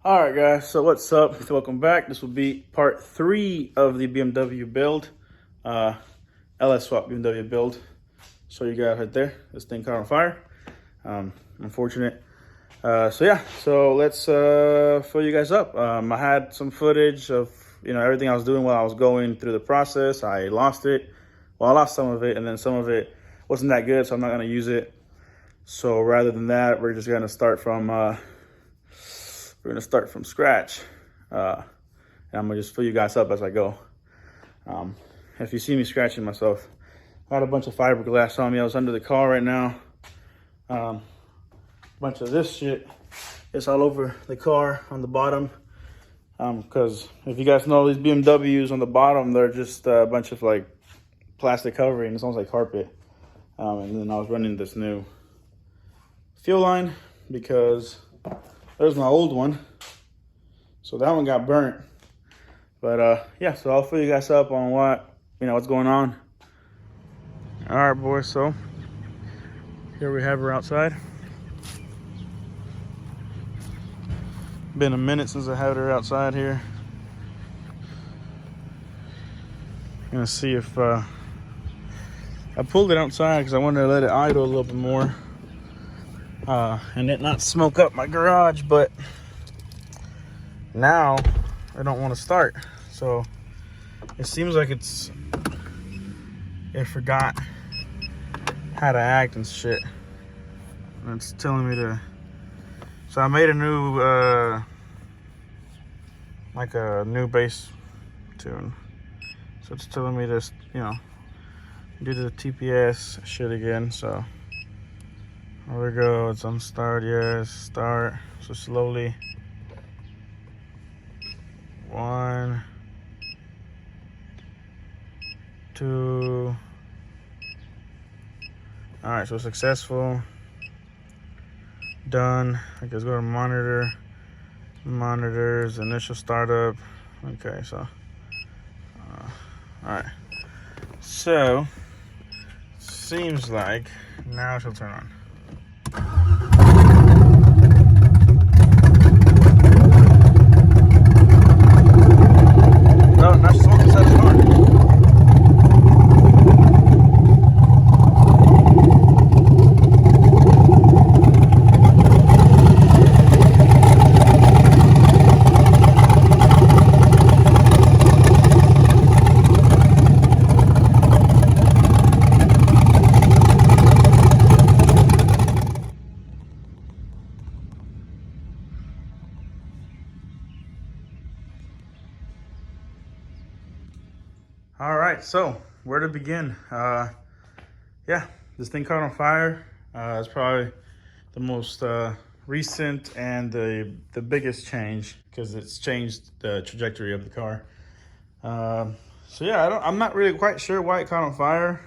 All right, guys. So what's up? Welcome back. This will be part 3 of the BMW build, Lsx Swap BMW build. So you guys right there. This thing caught on fire. Unfortunate. So let's fill you guys up. I had some footage of everything I was doing while I was going through the process. I lost it. Well, I lost some of it, and then some of it wasn't that good, so I'm not gonna use it. So rather than that, we're just gonna start from scratch, and I'm gonna just fill you guys up as I go. If you see me scratching myself, I had a bunch of fiberglass on me. I was under the car right now. A bunch of this shit is all over the car on the bottom. Because if you guys know, these BMWs on the bottom, they're just a bunch of like plastic covering. It's almost like carpet. And then I was running this new fuel line because there's my old one. So that one got burnt. But yeah, so I'll fill you guys up on what's going on. All right, boys, so here we have her outside. Been a minute since I had her outside here. Gonna see if I pulled it outside because I wanted to let it idle a little bit more and it not smoke up my garage, but now I don't want to start. So it seems like it forgot how to act and shit. And it's telling me to. So I made a new like a new bass tune. So it's telling me to do the TPS shit again. So there we go. It's on start. Yes, start. So slowly. 1, 2. All right, so successful. Done. I guess go to monitor. Monitors, initial startup. Okay, so all right. So seems like now she'll turn on. No, not smoke inside the car. All right, so where to begin? Yeah, this thing caught on fire. It's probably the most recent and the biggest change because it's changed the trajectory of the car. So yeah, I'm not really quite sure why it caught on fire.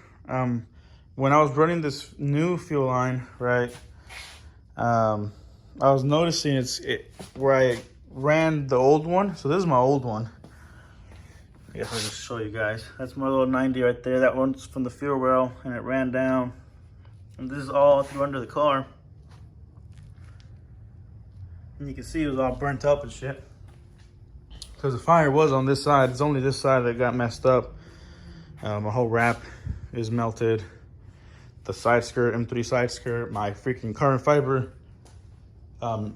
When I was running this new fuel line, right, I was noticing where I ran the old one. So this is my old one. I guess I'll just show you guys. That's my little 90 right there. That one's from the fuel well, and it ran down. And this is all through under the car. And you can see it was all burnt up and shit. Because the fire was on this side. It's only this side that got messed up. My whole wrap is melted. The side skirt, M3 side skirt, my freaking carbon fiber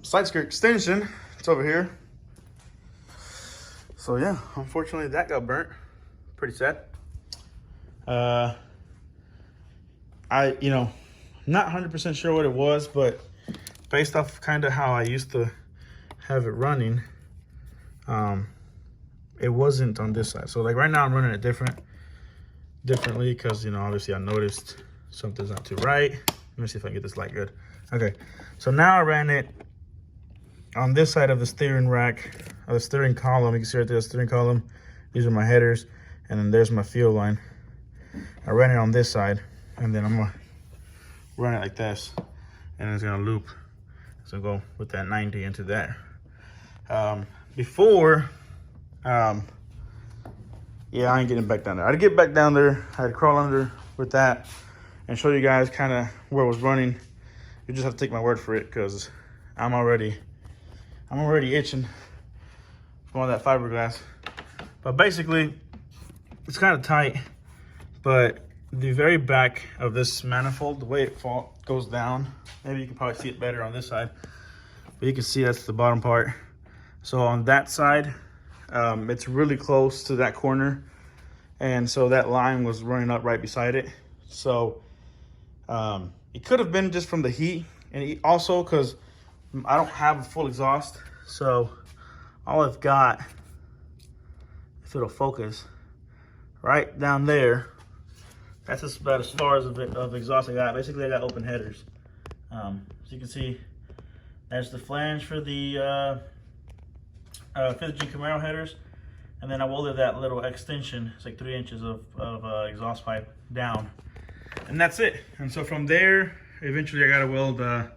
side skirt extension. It's over here. So yeah, unfortunately that got burnt. Pretty sad. Not 100% sure what it was, but based off kind of how I used to have it running, it wasn't on this side. So like right now I'm running it differently because obviously I noticed something's not too right. Let me see if I can get this light good. Okay, so now I ran it on this side of the steering rack, the steering column. You can see right there, the steering column. These are my headers, and then there's my fuel line. I ran it on this side, and then I'm gonna run it like this, and it's gonna loop. It's gonna go with that 90 into that. Before, yeah, I ain't getting back down there. I'd get back down there. I'd crawl under with that and show you guys kind of where it was running. You just have to take my word for it because I'm already I'm already itching from all that fiberglass. But basically, it's kind of tight, but the very back of this manifold, the way it goes down, maybe you can probably see it better on this side, but you can see that's the bottom part. So on that side, it's really close to that corner, and so that line was running up right beside it. So it could have been just from the heat, and also because I don't have a full exhaust, so all I've got, if it'll focus, right down there, that's about as far as of exhaust I got. Basically, I got open headers. So you can see there's the flange for the 5th Gen Camaro headers, and then I welded that little extension. It's like 3 inches of exhaust pipe down, and that's it. And so from there, eventually I got to weld a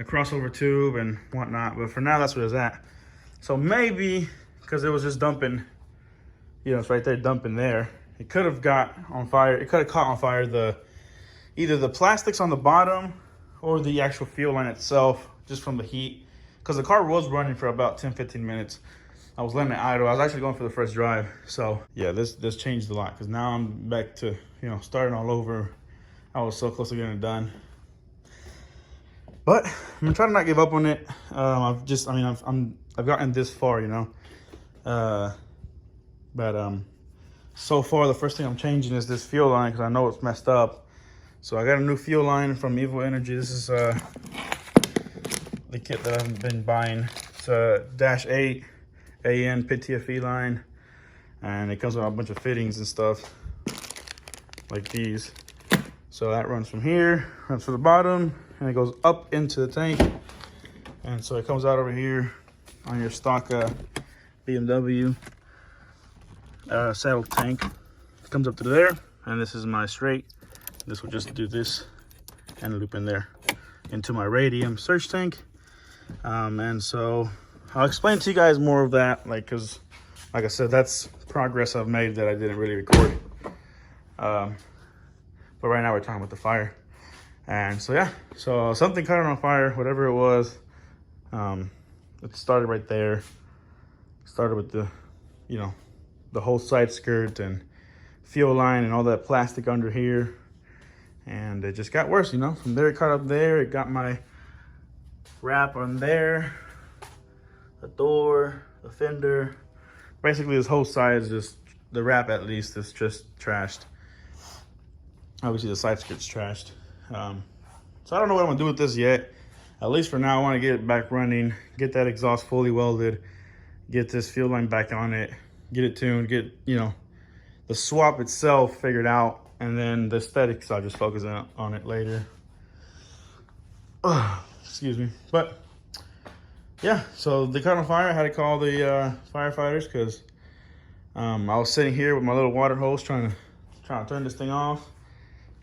crossover tube and whatnot. But for now, that's what it's at. So maybe because it was just dumping, you know, it's right there dumping there. It could have got on fire. It could have caught on fire either the plastics on the bottom or the actual fuel line itself, just from the heat. Because the car was running for about 10-15 minutes. I was letting it idle. I was actually going for the first drive. So yeah, this changed a lot, because now I'm back to, you know, starting all over. I was so close to getting it done. But I'm gonna try to not give up on it. I've gotten this far, you know. So far, the first thing I'm changing is this fuel line, because I know it's messed up. So I got a new fuel line from Evo Energy. This is the kit that I've been buying. It's a -8 AN Pt.3 line, and it comes with a bunch of fittings and stuff like these. So that runs from here, runs to the bottom, and it goes up into the tank. And so it comes out over here on your stock BMW saddle tank. It comes up to there, and this is my straight. This will just do this and loop in there into my radium surge tank. And so I'll explain to you guys more of that, because like I said, that's progress I've made that I didn't really record. But right now we're talking about the fire. And so yeah, so something caught on fire, whatever it was. It started right there. Started with the, you know, the whole side skirt and fuel line and all that plastic under here. And it just got worse, you know. From there, it caught up there. It got my wrap on there, the door, the fender. Basically, this whole side is just, the wrap at least, is just trashed. Obviously, the side skirt's trashed. So I don't know what I'm gonna do with this yet. At least for now, I want to get it back running, get that exhaust fully welded, get this fuel line back on it, get it tuned, get, you know, the swap itself figured out, and then the aesthetics, I'll just focus on it later. Excuse me. But yeah, so they caught on fire. I had to call the firefighters, because I was sitting here with my little water hose trying to turn this thing off.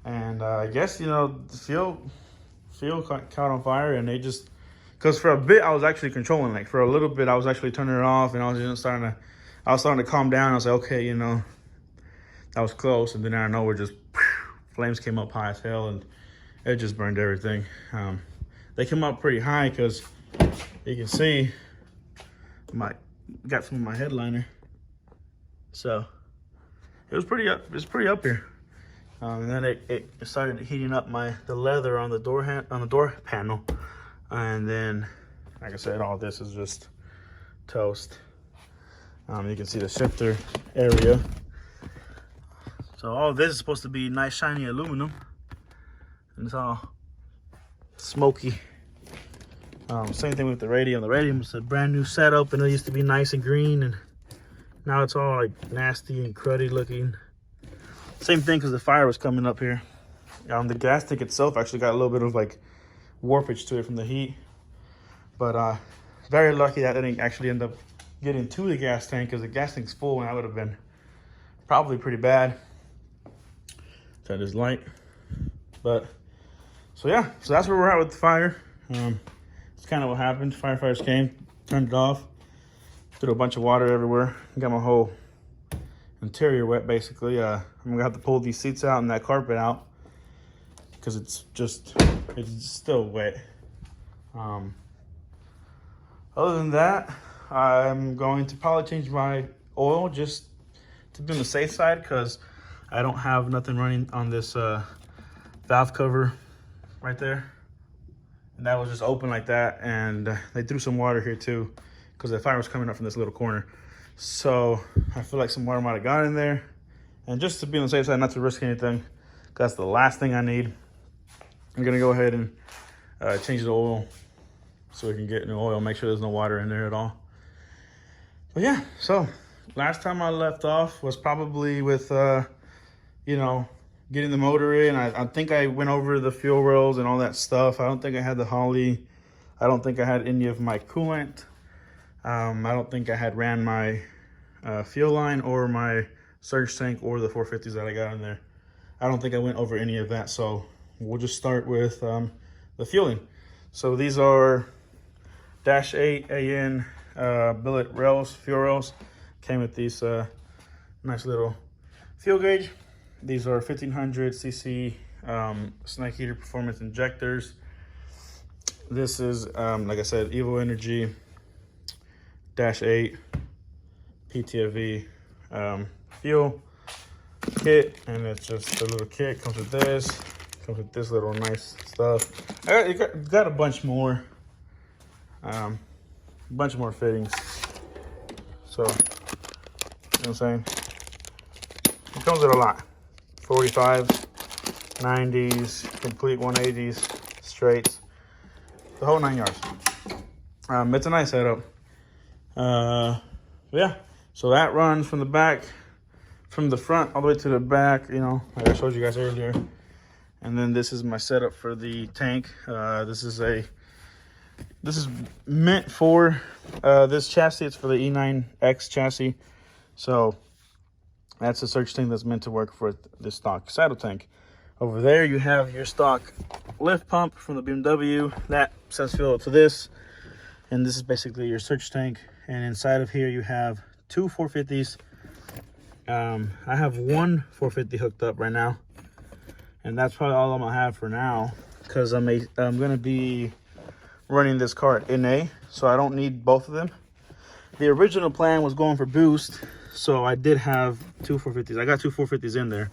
And I guess, you know, the fuel caught on fire, and they just, because for a bit I was actually controlling, like for a little bit I was actually turning it off, and I was starting to calm down. I was like, okay, you know, that was close. And then out of nowhere, just flames came up high as hell, and it just burned everything. They came up pretty high, because you can see got some of my headliner, so it was pretty up. It's pretty up here. And then it started heating up the leather on the door panel, and then, like I said, all this is just toast. You can see the shifter area. So all this is supposed to be nice shiny aluminum, and it's all smoky. Same thing with the radium. The radium was a brand new setup, and it used to be nice and green, and now it's all like nasty and cruddy looking. Same thing because the fire was coming up here. The gas tank itself actually got a little bit of like warpage to it from the heat. But very lucky that I didn't actually end up getting to the gas tank, because the gas tank's full, and that would have been probably pretty bad. That is light. But so yeah, so that's where we're at with the fire. It's kind of what happened. Firefighters came, turned it off, threw a bunch of water everywhere, got my whole interior wet basically. I'm gonna have to pull these seats out and that carpet out, because it's still wet. Other than that, I'm going to probably change my oil just to be on the safe side, because I don't have nothing running on this valve cover right there. And that was just open like that, and they threw some water here too, because the fire was coming up from this little corner. So I feel like some water might have got in there. And just to be on the safe side, not to risk anything, that's the last thing I need. I'm gonna go ahead and change the oil so we can get new oil, make sure there's no water in there at all. But yeah, so last time I left off was probably with, you know, getting the motor in. I think I went over the fuel rails and all that stuff. I don't think I had the Holley. I don't think I had any of my coolant. I don't think I had ran my fuel line or my surge tank or the 450s that I got in there. I don't think I went over any of that. So we'll just start with the fueling. So these are Dash 8 AN billet rails, fuel rails. Came with these nice little fuel gauge. These are 1500 cc snake heater performance injectors. This is, like I said, Evo Energy Dash 8 Pt.3 fuel kit, and it's just a little kit. Comes with this little nice stuff. I got a bunch more fittings. So, you know what I'm saying? It comes with a lot. 45s, 90s, complete 180s, straights, the whole 9 yards. It's a nice setup. Yeah, so that runs from the back, from the front all the way to the back, you know, like I showed you guys earlier. And then this is my setup for the tank. This is meant for this chassis. It's for the E9X chassis. So that's a surge tank that's meant to work for the stock saddle tank. Over there you have your stock lift pump from the BMW that sends fuel up to this, and this is basically your surge tank. And inside of here you have two 450s. I have one 450 hooked up right now, and that's probably all I'm gonna have for now, because I'm gonna be running this car at NA, so I don't need both of them. The original plan was going for boost, so I did have two 450s. I got two 450s in there,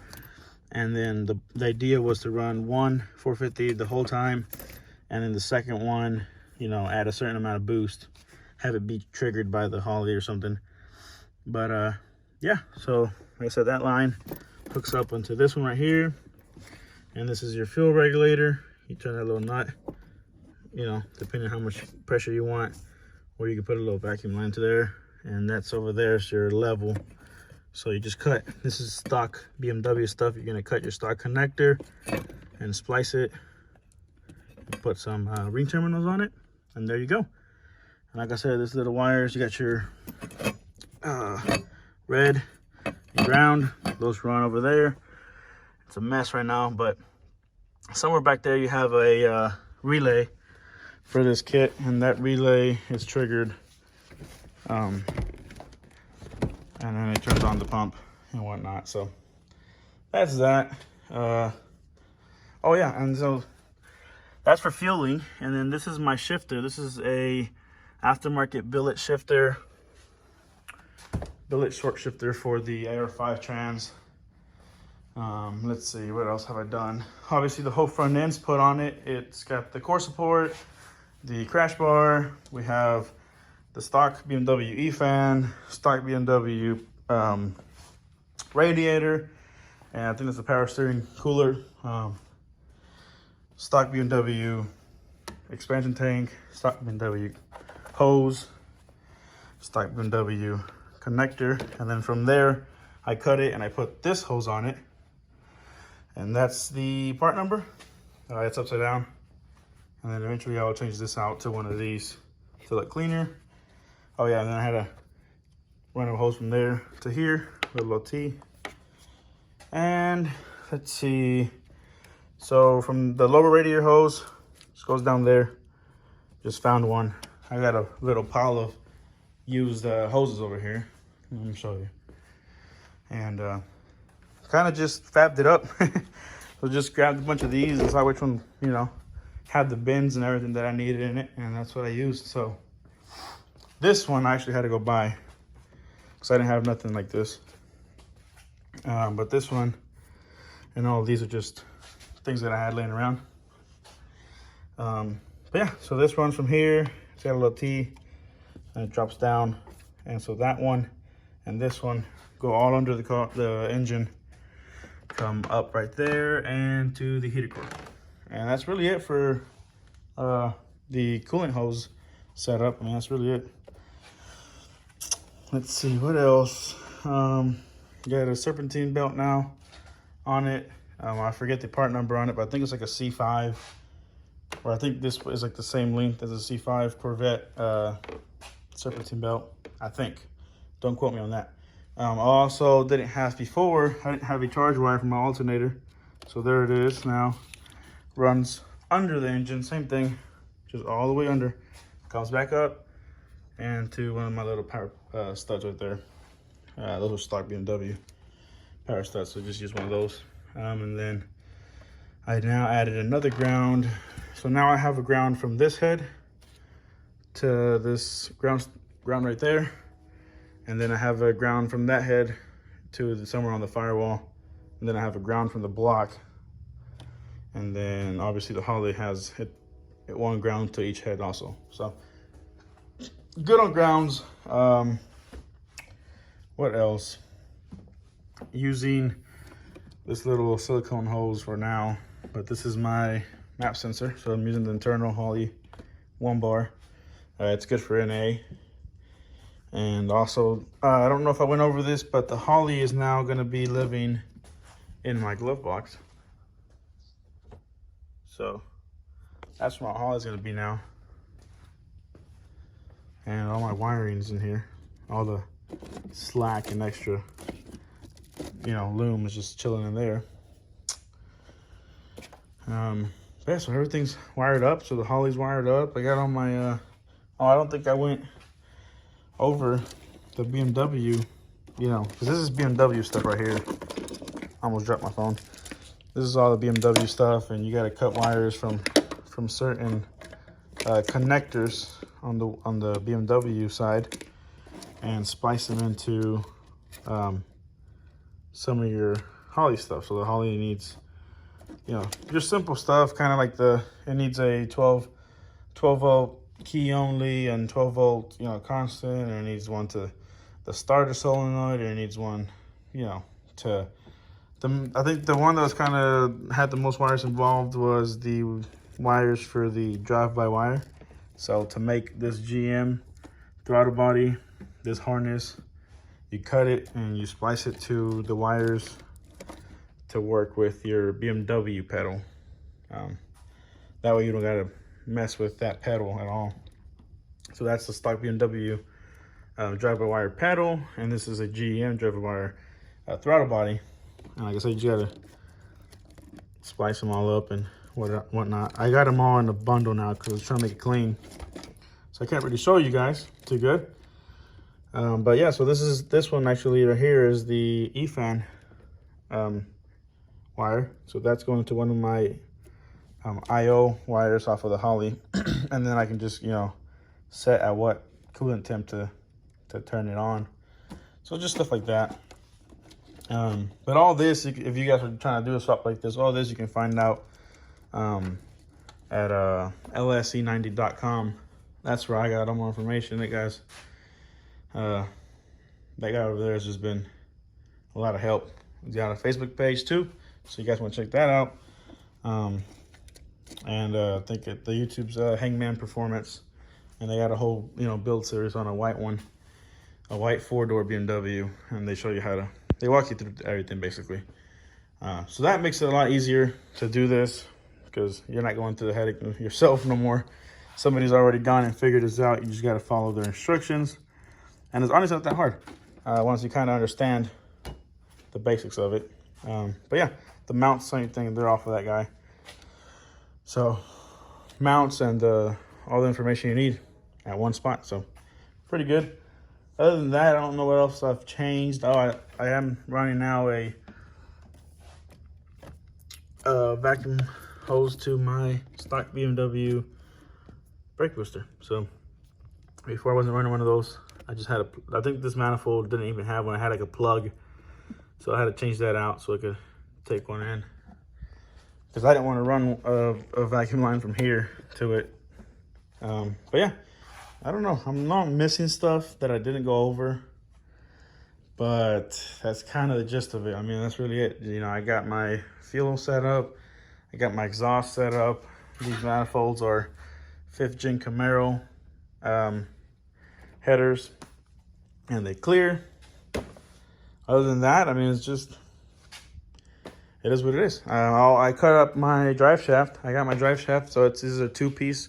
and then the idea was to run one 450 the whole time, and then the second one, you know, add a certain amount of boost, have it be triggered by the Holley or something. But yeah, so like I said, that line hooks up onto this one right here, and this is your fuel regulator. You turn that little nut, you know, depending on how much pressure you want, or you can put a little vacuum line to there, and that's over there is your level. So you just cut, this is stock BMW stuff. You're gonna cut your stock connector and splice it, and put some ring terminals on it, and there you go. And like I said, this little wires, you got your red and ground, those run over there. It's a mess right now, but somewhere back there you have a relay for this kit, and that relay is triggered, and then it turns on the pump and whatnot. So that's that. Oh yeah, and so that's for fueling. And then this is my shifter. This is a aftermarket billet shifter, billet short shifter for the AR5 trans. Let's see, what else have I done? Obviously the whole front end's put on it. It's got the core support, the crash bar. We have the stock BMW E-fan, stock BMW radiator, and I think that's the power steering cooler. Stock BMW expansion tank, stock BMW hose, stock BMW connector, and then from there I cut it and I put this hose on it, and that's the part number. It's upside down, and then eventually I'll change this out to one of these to look cleaner. Oh yeah, and then I had to run a hose from there to here with a little T. And let's see, so from the lower radiator hose, just goes down there. Just found one. I got a little pile of used hoses over here. Let me show you. And kind of just fabbed it up. So just grabbed a bunch of these and saw which one, you know, had the bends and everything that I needed in it, and that's what I used. So This one I actually had to go buy because I didn't have nothing like this. But this one and all of these are just things that I had laying around. But yeah, so this runs from here. It's got a little T and it drops down. And so that one and this one go all under the car, the engine, come up right there and to the heater core. And that's really it for the coolant hose setup. I mean, that's really it. Let's see what else. Got a serpentine belt now on it. I forget the part number on it, but I think it's like a C5, or I think this is like the same length as a C5 Corvette serpentine belt, I think. Don't quote me on that. I also didn't have before, I didn't have a charge wire for my alternator. So there it is now. Runs under the engine, same thing, just all the way under. Comes back up and to one of my little power studs right there. Those are stock BMW power studs, so just use one of those. And then I now added another ground. So now I have a ground from this head to this ground right there. And then I have a ground from that head to somewhere on the firewall. And then I have a ground from the block. And then obviously the Holley has hit one ground to each head also. So good on grounds. What else? Using this little silicone hose for now, but this is my map sensor. So I'm using the internal Holley 1 bar. It's good for NA. And also, I don't know if I went over this, but the Holley is now going to be living in my glove box. So that's where my Holley is going to be now. And all my wiring's in here. All the slack and extra, you know, loom is just chilling in there. Yeah, so everything's wired up. So the Holley's wired up. I got on my, oh, I don't think I went over the BMW, you know, because this is BMW stuff right here. I almost dropped my phone. This is all the BMW stuff, and you got to cut wires from certain connectors on the BMW side and splice them into some of your Holley stuff. So the Holley needs, you know, just simple stuff, kind of like it needs a 12 volt key only and 12 volt, you know, constant, or it needs one to the starter solenoid, or it needs one, you know, to I think the one that was kind of had the most wires involved was the wires for the drive-by-wire. So to make this GM throttle body, this harness, you cut it and you splice it to the wires to work with your BMW pedal. That way you don't gotta mess with that pedal at all. So that's the stock BMW drive-by-wire pedal, and this is a GM drive-by-wire throttle body. And like I said, you gotta splice them all up and whatnot. I got them all in a bundle now because I was trying to make it clean. So I can't really show you guys too good. But yeah, so this one actually right here is the E-fan wire. So that's going to one of my IO wires off of the Holley. And then I can just, you know, set at what coolant temp to turn it on. So just stuff like that. But all this, if you guys are trying to do a swap like this, all this you can find out at lsc90.com. That's where I got all more information. That guy over there has just been a lot of help. He's got a Facebook page too, so you guys want to check that out. And I think the YouTube's Hangman Performance, and they got a whole, you know, build series on a white one, a white 4-door BMW, and they show you how to. They walk you through everything basically. So that makes it a lot easier to do this because you're not going through the headache yourself no more. Somebody's already gone and figured this out. You just got to follow their instructions. And it's honestly not that hard once you kind of understand the basics of it. But yeah, the mounts, same thing. They're off of that guy. So mounts and all the information you need at one spot. So pretty good. Other than that, I don't know what else I've changed. Oh, I am running now a vacuum hose to my stock BMW brake booster. So Before I wasn't running one of those. I just had I think this manifold didn't even have one. I had like a plug. So I had to change that out so I could take one in. Because I didn't want to run a vacuum line from here to it. But yeah, I don't know. I'm not missing stuff that I didn't go over. But that's kind of the gist of it. I mean, that's really it. You know, I got my fuel set up. I got my exhaust set up. These manifolds are 5th gen Camaro headers. And they clear. Other than that, I mean, it's just, it is what it is. I cut up my drive shaft. I got my drive shaft. So this is a 2-piece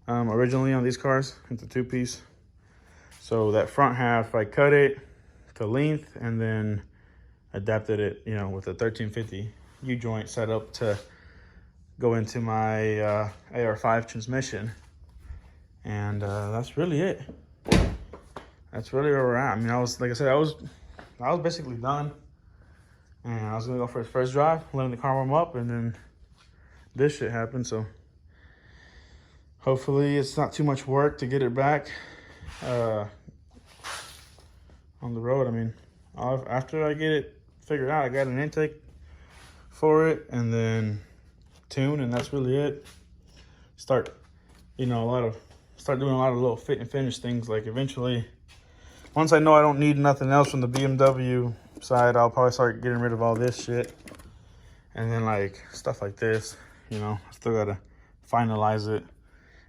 originally on these cars. It's a 2-piece. So that front half, I cut it to length and then adapted it, you know, with a 1350 U-joint set up to go into my AR5 transmission. And that's really it. That's really where we're at. I mean, like I said, I was basically done. And I was gonna go for his first drive, letting the car warm up, and then this shit happened. So hopefully it's not too much work to get it back on the road. I mean, after I get it figured out, I got an intake for it and then tune, and that's really it. Start doing a lot of little fit and finish things. Like eventually, once I know I don't need nothing else from the BMW side, I'll probably start getting rid of all this shit. And then like stuff like this, you know, I still gotta finalize it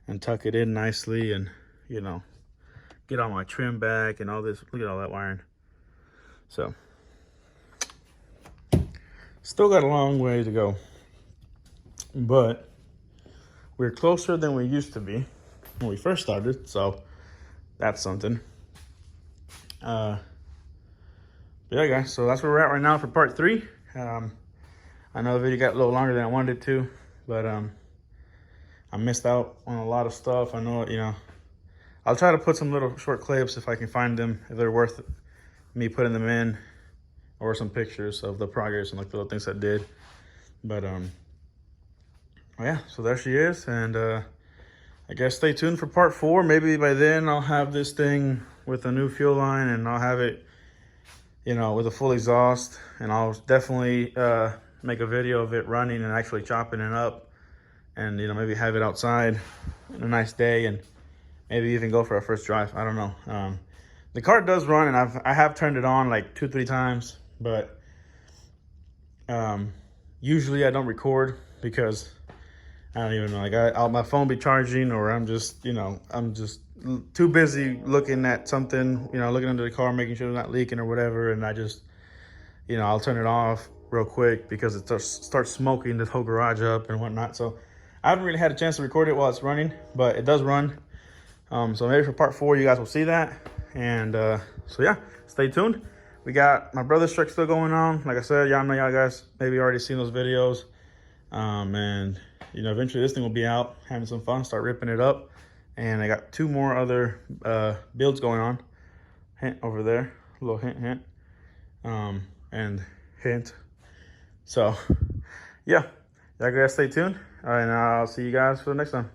and tuck it in nicely and, you know, get all my trim back and all this. Look at all that wiring. So still got a long way to go, but we're closer than we used to be when we first started. So that's something. But yeah, guys, so that's where we're at right now for part 3. I know the video got a little longer than I wanted it to, but I missed out on a lot of stuff. I know, you know, I'll try to put some little short clips if I can find them, if they're worth me putting them in, or some pictures of the progress and like the little things I did. But yeah, so there she is. And I guess stay tuned for part 4. Maybe by then I'll have this thing with a new fuel line, and I'll have it, you know, with a full exhaust, and I'll definitely make a video of it running and actually chopping it up, and, you know, maybe have it outside on a nice day and maybe even go for a first drive. I don't know. The car does run, and I have turned it on like 2-3 times, but usually I don't record because I don't even know, like my phone be charging, or I'm just, you know, I'm just too busy looking at something, you know, looking under the car, making sure it's not leaking or whatever. And I just, you know, I'll turn it off real quick because it starts smoking this whole garage up and whatnot. So I haven't really had a chance to record it while it's running, but it does run. So maybe for part 4, you guys will see that. And so yeah, stay tuned. We got my brother's truck still going on. Like I said, y'all guys maybe already seen those videos. And you know, eventually this thing will be out, having some fun, start ripping it up. And I got 2 more other builds going on. Hint over there, a little hint, and hint. So yeah, y'all guys stay tuned. All right, and I'll see you guys for the next time.